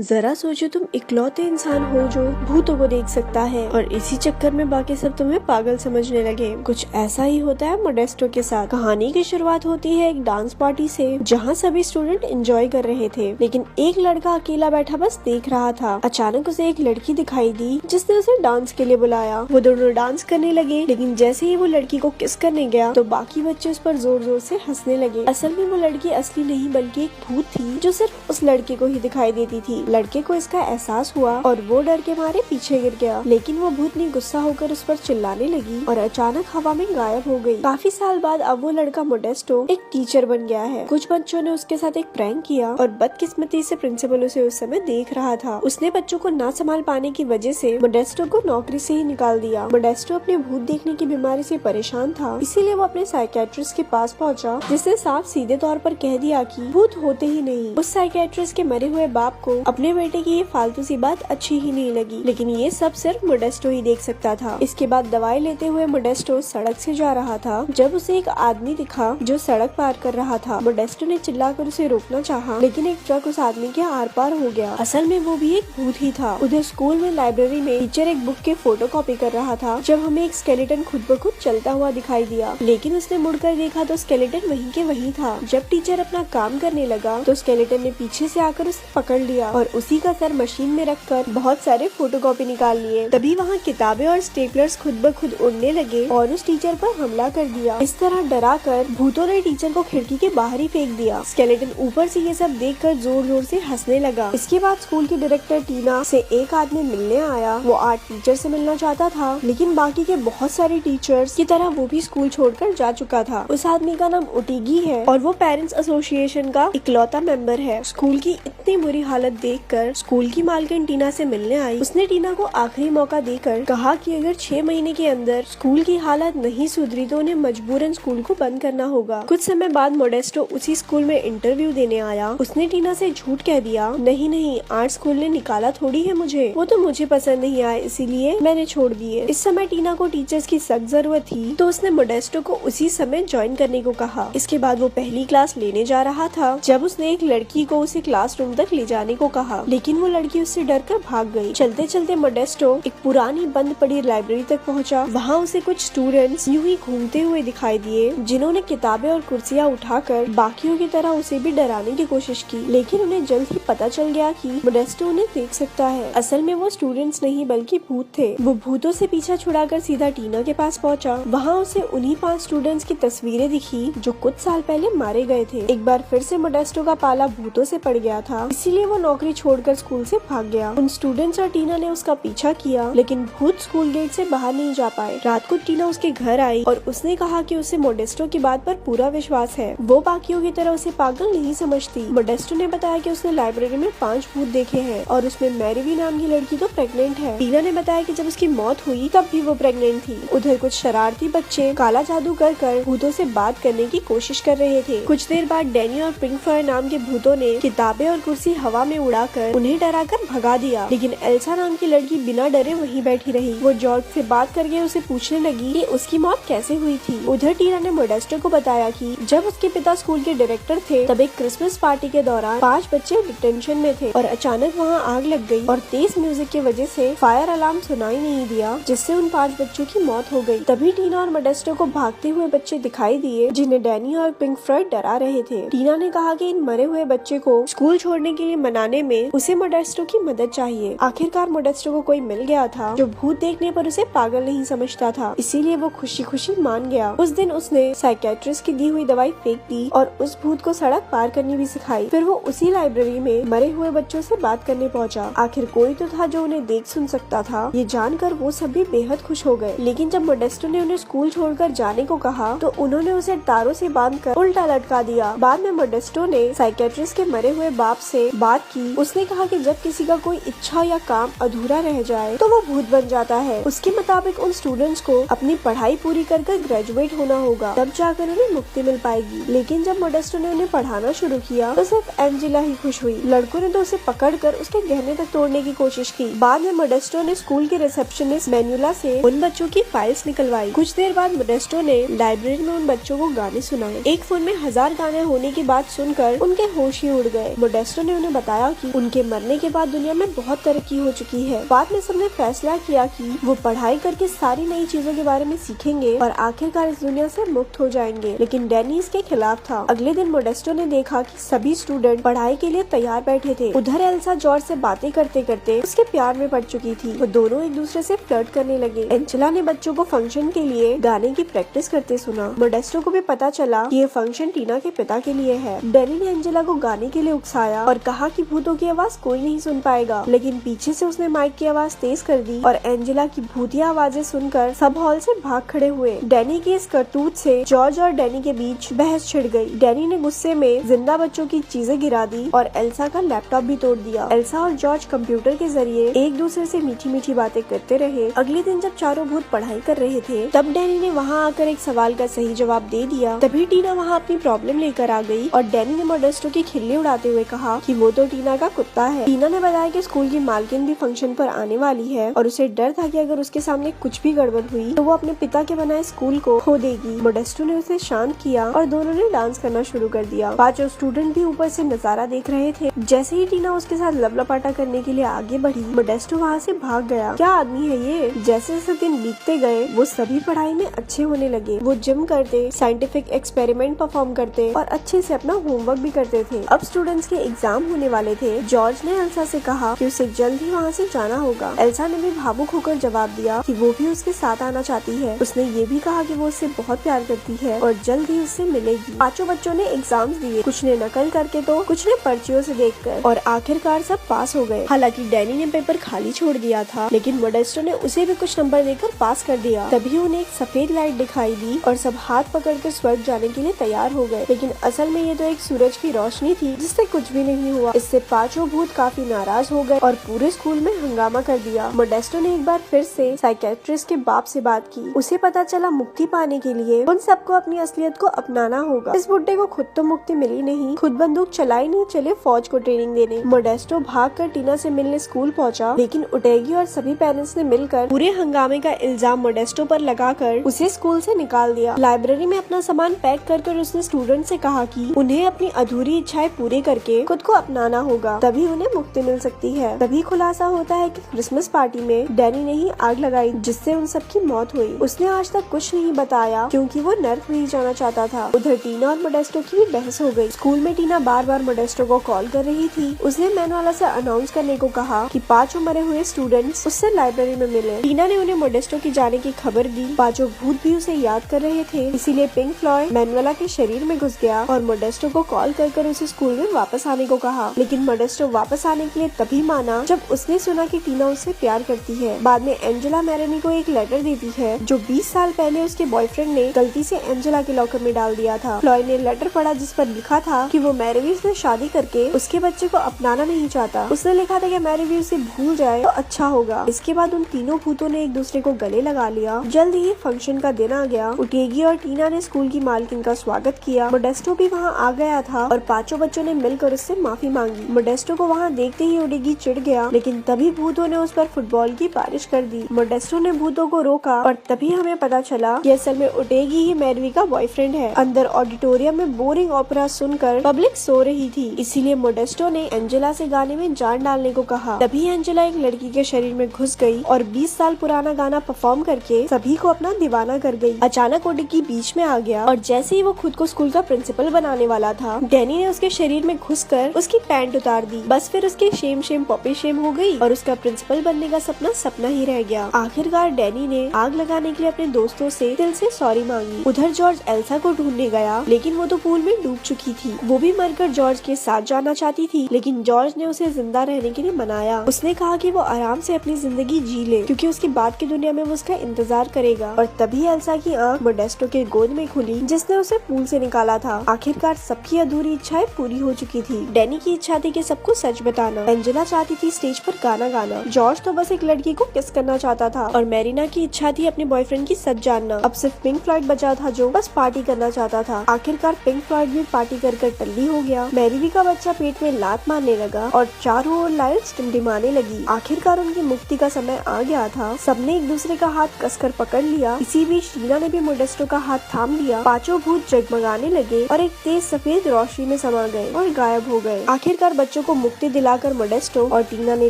जरा सोचो, तुम इकलौते इंसान हो जो भूतों को देख सकता है और इसी चक्कर में बाकी सब तुम्हें पागल समझने लगे। कुछ ऐसा ही होता है मोडेस्टो के साथ। कहानी की शुरुआत होती है एक डांस पार्टी से, जहाँ सभी स्टूडेंट एंजॉय कर रहे थे, लेकिन एक लड़का अकेला बैठा बस देख रहा था। अचानक उसे एक लड़की दिखाई दी जिसने उसे डांस के लिए बुलाया। वो दोनों डांस करने लगे, लेकिन जैसे ही वो लड़की को किस करने गया तो बाकी बच्चे उस पर जोर जोर से हंसने लगे। असल में वो लड़की असली नहीं बल्कि एक भूत थी जो सिर्फ उस लड़के को ही दिखाई देती थी। लड़के को इसका एहसास हुआ और वो डर के मारे पीछे गिर गया, लेकिन वो भूतनी गुस्सा होकर उस पर चिल्लाने लगी और अचानक हवा में गायब हो गई। काफी साल बाद अब वो लड़का मोडेस्टो एक टीचर बन गया है। कुछ बच्चों ने उसके साथ एक प्रैंक किया और बदकिस्मती से प्रिंसिपल उसे उस समय देख रहा था। उसने बच्चों को ना संभाल पाने की वजह से मोडेस्टो को नौकरी से ही निकाल दिया। मोडेस्टो अपने भूत देखने की बीमारी से परेशान था, इसीलिए वो अपने साइकियाट्रिस्ट के पास पहुंचा, जिसने साफ सीधे तौर पर कह दिया कि भूत होते ही नहीं। उस साइकियाट्रिस्ट के मरे हुए बाप को अपने बेटे की ये फालतू सी बात अच्छी ही नहीं लगी, लेकिन ये सब सिर्फ मोडेस्टो ही देख सकता था। इसके बाद दवाई लेते हुए मोडेस्टो सड़क से जा रहा था जब उसे एक आदमी दिखा जो सड़क पार कर रहा था। मोडेस्टो ने चिल्लाकर उसे रोकना चाहा, लेकिन एक ट्रक उस आदमी के आर पार हो गया। असल में वो भी एक भूत ही था। उधर स्कूल में लाइब्रेरी में टीचर एक बुक के फोटोकॉपी कर रहा था जब हमें एक स्केलेटन खुद ब खुद चलता हुआ दिखाई दिया, लेकिन उसने मुड़कर देखा तो स्केलेटन वहीं के वहीं था। जब टीचर अपना काम करने लगा तो स्केलेटन ने पीछे से आकर उसे पकड़ लिया और उसी का सर मशीन में रखकर बहुत सारे फोटोकॉपी निकाल लिए। तभी वहाँ किताबें और स्टेपलर्स खुद ब खुद उड़ने लगे और उस टीचर पर हमला कर दिया। इस तरह डरा कर भूतों ने टीचर को खिड़की के बाहर ही फेंक दिया। स्केलेटन ऊपर से ये सब देखकर जोर जोर से हंसने लगा। इसके बाद स्कूल की डायरेक्टर टीना से एक आदमी मिलने आया। वो आर्ट टीचर से मिलना चाहता था, लेकिन बाकी के बहुत सारे टीचर्स की तरह वो भी स्कूल छोड़कर जा चुका था। उस आदमी का नाम ओटिगी है और वो पेरेंट्स एसोसिएशन का इकलौता मेंबर है। स्कूल की इतनी बुरी हालत देखकर स्कूल की मालकिन टीना से मिलने आई। उसने टीना को आखिरी मौका देकर कहा कि अगर 6 महीने के अंदर स्कूल की हालत नहीं सुधरी तो उन्हें मजबूरन स्कूल को बंद करना होगा। कुछ समय बाद मोडेस्टो उसी स्कूल में इंटरव्यू देने आया। उसने टीना से झूठ कह दिया, नहीं आर्ट स्कूल ने निकाला थोड़ी है मुझे, वो तो मुझे पसंद नहीं आया इसीलिए मैंने छोड़ दिए। इस समय टीना को टीचर्स की सख्त जरूरत थी तो उसने मोडेस्टो को उसी समय ज्वाइन करने को कहा। इसके बाद वो पहली क्लास लेने जा रहा था जब उसने एक लड़की को उसे क्लासरूम तक ले जाने को कहा, लेकिन वो लड़की उससे डरकर भाग गई। चलते चलते मोडेस्टो एक पुरानी बंद पड़ी लाइब्रेरी तक पहुंचा। वहाँ उसे कुछ स्टूडेंट्स यूं ही घूमते हुए दिखाई दिए, जिन्होंने किताबें और कुर्सियाँ उठाकर बाकियों की तरह उसे भी डराने की कोशिश की, लेकिन उन्हें जल्द ही पता चल गया कि मोडेस्टो उन्हें देख सकता है। असल में वो स्टूडेंट्स नहीं बल्कि भूत थे। वो भूतों से पीछा छुड़ाकर सीधा टीना के पास पहुंचा। वहाँ उसे उन्हीं 5 स्टूडेंट्स की तस्वीरें दिखी जो कुछ साल पहले मारे गए थे। एक बार फिर से मोडेस्टो का पाला भूतों से पड़ गया था, इसीलिए वो नौकरी छोड़कर स्कूल से भाग गया। उन स्टूडेंट्स और टीना ने उसका पीछा किया, लेकिन भूत स्कूल गेट से बाहर नहीं जा पाए। रात को टीना उसके घर आई और उसने कहा कि उसे मोडेस्टो की बात पर पूरा विश्वास है। वो बाकियों की तरह उसे पागल नहीं समझती। मोडेस्टो ने बताया कि उसने लाइब्रेरी में 5 भूत देखे हैं और उसमें मैरीवी नाम की लड़की तो प्रेग्नेंट है। टीना ने बताया कि जब उसकी मौत हुई तब भी वो प्रेग्नेंट थी। उधर कुछ शरारती बच्चे काला जादू कर भूतों से बात करने की कोशिश कर रहे थे। कुछ देर बाद डैनी और पिंक फ्लॉयड नाम के भूतों ने किताबें और कुर्सी हवा में उड़ाकर उन्हें डराकर भगा दिया, लेकिन एल्सा नाम की लड़की बिना डरे वहीं बैठी रही। वो जॉर्ज से बात करके उसे पूछने लगी कि उसकी मौत कैसे हुई थी। उधर टीना ने मोडेस्टो को बताया कि जब उसके पिता स्कूल के डायरेक्टर थे तब एक क्रिसमस पार्टी के दौरान 5 बच्चे डिटेंशन में थे और अचानक वहाँ आग लग गई और तेज म्यूजिक की वजह से फायर अलार्म सुनाई नहीं दिया, जिससे उन 5 बच्चों की मौत हो गई। तभी टीना और मोडेस्टो को भागते हुए बच्चे दिखाई दिए, जिन्हें डैनी और पिंक फ्लॉयड डरा रहे थे। टीना ने कहा कि इन मरे हुए बच्चे को स्कूल छोड़ने के लिए मनाने में उसे मोडेस्टो की मदद चाहिए। आखिरकार मोडेस्टो को कोई मिल गया था जो भूत देखने पर उसे पागल नहीं समझता था, इसीलिए वो खुशी खुशी मान गया। उस दिन उसने साइकियाट्रिस्ट की दी हुई दवाई फेंक दी और उस भूत को सड़क पार करनी भी सिखाई। फिर वो उसी लाइब्रेरी में मरे हुए बच्चों से बात करने पहुंचा। आखिर कोई तो था जो उन्हें देख सुन सकता था। ये जानकर वो सभी बेहद खुश हो गए, लेकिन जब मोडेस्टो ने उन्हें स्कूल छोड़कर जाने को कहा तो उन्होंने उसे तारों से बांधकर उल्टा लटका दिया। बाद में मोडेस्टो ने साइकियाट्रिस्ट के मरे हुए बाप से बात की। उसने कहा कि जब किसी का कोई इच्छा या काम अधूरा रह जाए तो वो भूत बन जाता है। उसके मुताबिक उन स्टूडेंट्स को अपनी पढ़ाई पूरी कर ग्रेजुएट होना होगा, तब जाकर उन्हें मुक्ति मिल पाएगी। लेकिन जब मोडेस्टो ने उन्हें पढ़ाना शुरू किया तो सिर्फ एंजेला ही खुश हुई। लड़कों ने तो उसे पकड़कर उसके गहने तक तोड़ने की कोशिश की। बाद में मोडेस्टो ने स्कूल के रिसेप्शनिस्ट मैनुला से उन बच्चों की फाइल्स निकलवाई। कुछ देर बाद मोडेस्टो ने लाइब्रेरी में उन बच्चों को गाने सुनाए। एक फोन में 1000 गाने होने की बात सुनकर उनके होश ही उड़ गए। मोडेस्टो ने उन्हें बताया कि उनके मरने के बाद दुनिया में बहुत तरक्की हो चुकी है। बाद में सबने फैसला किया कि वो पढ़ाई करके सारी नई चीजों के बारे में सीखेंगे और आखिरकार इस दुनिया से मुक्त हो जाएंगे, लेकिन डैनी इसके खिलाफ था। अगले दिन मोडेस्टो ने देखा कि सभी स्टूडेंट पढ़ाई के लिए तैयार बैठे थे। उधर एल्सा जॉर्ज से बातें करते करते उसके प्यार में पड़ चुकी थी। वो दोनों एक दूसरे से फ्लर्ट करने लगे। एंजेला ने बच्चों को फंक्शन के लिए गाने की प्रैक्टिस करते सुना। मोडेस्टो को भी पता चला कि ये फंक्शन टीना के पिता के लिए है। डैनी ने एंजेला को गाने के लिए उकसाया और कहा कि भूतों की आवाज कोई नहीं सुन पाएगा, लेकिन पीछे से उसने माइक की आवाज तेज कर दी और एंजेला की भूतिया आवाजें सुनकर सब हॉल से भाग खड़े हुए। डैनी की इस करतूत से जॉर्ज और डैनी के बीच बहस छिड़ गई। डैनी ने गुस्से में जिंदा बच्चों की चीजें गिरा दी और एल्सा का लैपटॉप भी तोड़ दिया। एल्सा और जॉर्ज कंप्यूटर के जरिए एक दूसरे से मीठी मीठी बातें करते रहे। अगले दिन जब चारों भूत पढ़ाई कर रहे थे तब डैनी ने वहाँ आकर एक सवाल का सही जवाब दे दिया। तभी टीना वहाँ अपनी प्रॉब्लम लेकर आ गई और डैनी ने मोडेस्टो की खिल्ली उड़ाते हुए कहा कि वो तो टीना का कुत्ता है। टीना ने बताया कि स्कूल की मालकिन भी फंक्शन पर आने वाली है और उसे डर था कि अगर उसके सामने कुछ भी गड़बड़ हुई तो वो अपने पिता के बनाए स्कूल को खो देगी। मोडेस्टो ने उसे शांत किया और दोनों ने डांस करना शुरू कर दिया। पांचों स्टूडेंट भी ऊपर से नजारा देख रहे थे। जैसे ही टीना उसके साथ लपलपाटा करने के लिए आगे बढ़ी, मोडेस्टो वहाँ से भाग गया। क्या आदमी है ये। जैसे जैसे दिन बीतते गए वो सभी पढ़ाई में अच्छे होने लगे। वो जिम करते, साइंटिफिक एक्सपेरिमेंट परफॉर्म करते और अच्छे से अपना होमवर्क भी करते थे। अब स्टूडेंट्स के एग्जाम होने वाले थे। जॉर्ज ने एल्सा से कहा कि उसे जल्द ही वहाँ से जाना होगा। एल्सा ने भी भावुक होकर जवाब दिया कि वो भी उसके साथ आना चाहती है। उसने ये भी कहा कि वो उससे बहुत प्यार करती है और जल्द ही उससे मिलेगी। पांचों बच्चों ने एग्जाम्स दिए, कुछ ने नकल करके तो कुछ ने पर्चियों से देखकर, और आखिरकार सब पास हो गए। हालांकि डैनी ने पेपर खाली छोड़ दिया था, लेकिन मोडेस्टो ने उसे भी कुछ नंबर देकर पास कर दिया। तभी उन्हें एक सफेद लाइट दिखाई दी और सब हाथ पकड़कर स्वर्ग जाने के लिए तैयार हो गए। लेकिन असल में ये तो एक सूरज की रोशनी थी जिससे कुछ भी नहीं हुआ। इससे पांचों भूत काफी नाराज हो गए और पूरे स्कूल में हंगामा कर दिया। मोडेस्टो ने एक बार फिर से साइकेट्रिस्ट के बाप से बात की। उसे पता चला मुक्ति पाने के लिए उन सबको अपनी असलियत को अपनाना होगा। इस बुड्ढे को खुद तो मुक्ति मिली नहीं, खुद बंदूक चलाई नहीं, चले फौज को ट्रेनिंग देने। मोडेस्टो भागकर टीना से मिलने स्कूल पहुंचा, लेकिन उटेगी और सभी पेरेंट्स ने मिलकर पूरे हंगामे का इल्जाम मोडेस्टो पर लगाकर उसे स्कूल से निकाल दिया। लाइब्रेरी में अपना सामान पैक कर उसने स्टूडेंट से कहा कि उन्हें अपनी अधूरी इच्छाएं पूरी करके खुद को अपनाना होगा, तभी उन्हें मुक्ति मिल सकती है। तभी खुलासा होता है कि क्रिसमस पार्टी में डैनी ने ही आग लगाई जिससे उन सबकी मौत हुई। उसने आज तक कुछ नहीं बताया क्योंकि वो नर्क नहीं जाना चाहता था। उधर टीना और मोडेस्टो की भी बहस हो गई। स्कूल में टीना बार बार मोडेस्टो को कॉल कर रही थी। उसने मैनवाला से अनाउंस करने को कहा कि पांचों मरे हुए स्टूडेंट्स उससे लाइब्रेरी में मिले। टीना ने उन्हें मोडेस्टो की जाने की खबर दी। पांचों भूत भी उसे याद कर रहे थे, इसीलिए पिंक फ्लॉयड मैनवाला के शरीर में घुस गया और मोडेस्टो को कॉल कर उसे स्कूल में वापस आने को कहा। लेकिन मोडेस्टो वापस आने के लिए तभी माना जब उसने सुना कि टीना उससे प्यार करती है। बाद में एंजेला मैरोनी को एक लेटर देती है जो 20 साल पहले उसके बॉयफ्रेंड ने गलती से एंजेला के लॉकर में डाल दिया था। फ्लॉयड ने लेटर पढ़ा जिस पर लिखा था कि वो मैरीवी से शादी करके उसके बच्चे को अपनाना नहीं चाहता। उसने लिखा था कि मैरीवी उसे भूल जाए तो अच्छा होगा। इसके बाद उन तीनों भूतों ने एक दूसरे को गले लगा लिया। जल्द ही फंक्शन का दिन आ गया। उटेगी और टीना ने स्कूल की मालकिन का स्वागत किया। मोडेस्टो भी वहाँ आ गया था और पांचों बच्चों ने मिलकर उससे माफी मांगी। मोडेस्टो को वहाँ देखते ही उटेगी चिढ़ गया, लेकिन तभी भूतों ने उस पर फुटबॉल की बारिश कर दी। मोडेस्टो ने भूतों को रोका और तभी हमें पता चला कि असल में उटेगी ही मैरीवी का बॉयफ्रेंड है। अंदर ऑडिटोरियम में बोरिंग ओपेरा सुनकर पब्लिक सो रही थी, इसीलिए मोडेस्टो ने एंजेला से गाने में जान डालने को कहा। तभी एंजेला एक लड़की के शरीर में घुस गई और 20 साल पुराना गाना परफॉर्म करके सभी को अपना दीवाना कर गई। अचानक उटेगी बीच में आ गया और जैसे ही वो खुद को स्कूल का प्रिंसिपल बनाने वाला था, डैनी ने उसके शरीर में घुसकर उसकी पैंट उतार दी। बस फिर उसकी शेम पॉपी शेम हो गई और उसका प्रिंसिपल बनने का सपना सपना ही रह गया। आखिरकार डैनी ने आग लगाने के लिए अपने दोस्तों से दिल से सॉरी मांगी। उधर जॉर्ज एल्सा को ढूंढने गया, लेकिन वो तो पूल में डूब चुकी थी। वो भी मरकर जॉर्ज के साथ जाना चाहती थी, लेकिन जॉर्ज ने उसे जिंदा रहने के लिए मनाया। उसने कहा कि वो आराम से अपनी जिंदगी जी ले क्योंकि उसके बाद की दुनिया में वो उसका इंतजार करेगा। और तभी एल्सा की आंख मोडेस्टो के गोद में खुली जिसने उसे पूल से निकाला था। आखिरकार सबकी अधूरी इच्छाएं पूरी हो चुकी थी। डैनी की इच्छा थी कि सबको सच बताना। एंजेला चाहती थी स्टेज पर गाना गाना। जॉर्ज तो बस एक लड़की को किस करना चाहता था और मैरिना की इच्छा थी अपने बॉयफ्रेंड की सच जानना। अब सिर्फ पिंक फ्लॉयड बचा था जो बस पार्टी करना चाहता था। आखिरकार पिंक फ्लॉयड भी पार्टी कर टल्ली हो गया। मैरीवी का बच्चा पेट में लात मारने लगा और चारों ओर लाइट्स टिमटिमाने लगी। आखिरकार उनकी मुक्ति का समय आ गया था। सबने एक दूसरे का हाथ कसकर पकड़ लिया। इसी बीच टीना ने भी मोडेस्टो का हाथ थाम लिया। पांचों भूत जगमगाने लगे और एक तेज सफेद रोशनी में समा गए और गायब हो गए। आखिरकार बच्चों बच्चों को मुक्ति दिलाकर मोडेस्टो और टीना ने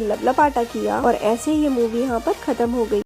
लपलपाटा किया और ऐसे ही ये मूवी यहाँ पर खत्म हो गई।